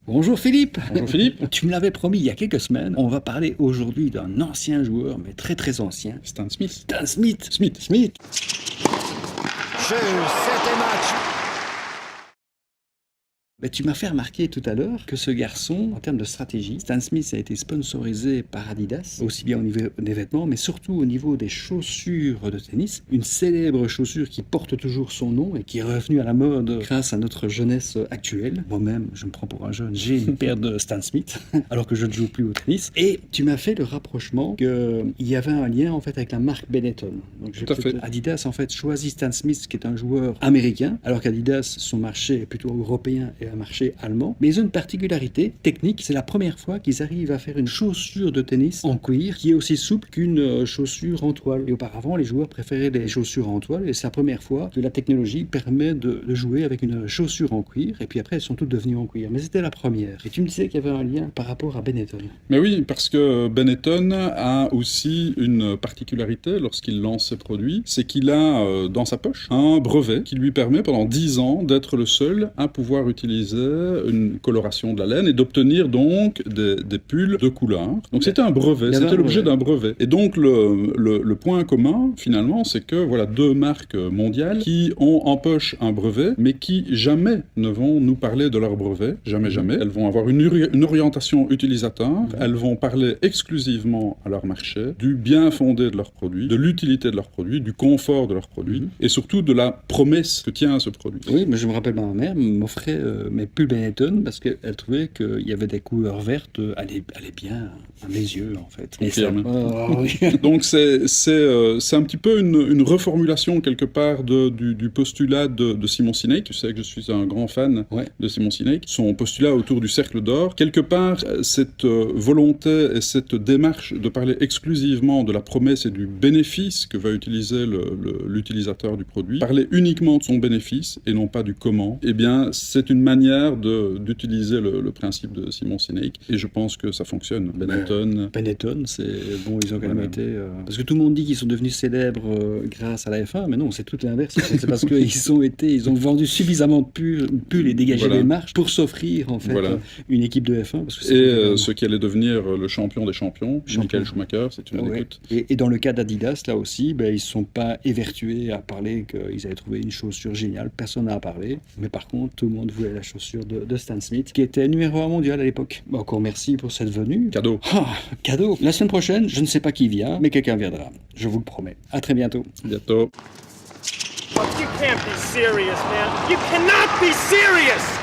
Bonjour Philippe. Bonjour Philippe. Tu me l'avais promis il y a quelques semaines. On va parler aujourd'hui d'un ancien joueur, mais très très ancien. Stan Smith. Stan Smith. Smith. Jeu, 7 match. Mais tu m'as fait remarquer tout à l'heure que ce garçon, en termes de stratégie, Stan Smith a été sponsorisé par Adidas, aussi bien au niveau des vêtements, mais surtout au niveau des chaussures de tennis. Une célèbre chaussure qui porte toujours son nom et qui est revenue à la mode grâce à notre jeunesse actuelle. Moi-même, je me prends pour un jeune, j'ai une paire de Stan Smith, alors que je ne joue plus au tennis. Et tu m'as fait le rapprochement qu'il y avait un lien en fait avec la marque Benetton. Donc, Tout à fait. Adidas en fait choisit Stan Smith, qui est un joueur américain, alors qu'Adidas, son marché est plutôt européen et un marché allemand. Mais ils ont une particularité technique, c'est la première fois qu'ils arrivent à faire une chaussure de tennis en cuir qui est aussi souple qu'une chaussure en toile. Et auparavant, les joueurs préféraient les chaussures en toile, et c'est la première fois que la technologie permet de jouer avec une chaussure en cuir, et puis après elles sont toutes devenues en cuir. Mais c'était la première. Et tu me disais qu'il y avait un lien par rapport à Benetton. Mais oui, parce que Benetton a aussi une particularité lorsqu'il lance ses produits, c'est qu'il a dans sa poche un brevet qui lui permet pendant 10 ans d'être le seul à pouvoir utiliser une coloration de la laine et d'obtenir donc des pulls de couleur. Donc c'était un brevet, c'était l'objet d'un brevet. Et donc le point commun finalement, c'est que voilà deux marques mondiales qui ont en poche un brevet, mais qui jamais ne vont nous parler de leur brevet, jamais. Elles vont avoir une orientation utilisateur, elles vont parler exclusivement à leur marché, du bien fondé de leurs produits, de l'utilité de leurs produits, du confort de leurs produits, et surtout de la promesse que tient ce produit. Oui, mais je me rappelle, ma mère m'offrait mes pulls Benetton parce qu'elle trouvait qu'il y avait des couleurs vertes, allaient bien à mes yeux en fait. Donc c'est un petit peu une reformulation quelque part du postulat de Simon Sinek. Tu sais que je suis un grand fan de Simon Sinek. Son postulat autour du cercle d'or. Quelque part, cette volonté et cette démarche de parler exclusivement de la promesse et du bénéfice que va utiliser l'utilisateur du produit, parler uniquement de son bénéfice et non pas du comment, eh bien c'est une manière d'utiliser le principe de Simon Sinek, et je pense que ça fonctionne. Benetton, c'est bon, ils ont quand même été... Parce que tout le monde dit qu'ils sont devenus célèbres grâce à la F1, mais non, c'est tout l'inverse. C'est parce qu'ils ont vendu suffisamment de pulls et dégagé les marches pour s'offrir en fait une équipe de F1. Parce que ce qui allait devenir le champion des champions, Michael Schumacher, c'est une anecdote. Et dans le cas d'Adidas, là aussi, ils ne sont pas évertués à parler qu'ils avaient trouvé une chaussure géniale. Personne n'a parlé. Mais par contre, tout le monde voulait la chaussure de Stan Smith, qui était numéro 1 mondial à l'époque. Encore merci pour cette venue. Cadeau. Cadeau. La semaine prochaine, je ne sais pas qui vient, mais quelqu'un viendra. Je vous le promets. À très bientôt. Bientôt. You can't be serious, man. You cannot be serious!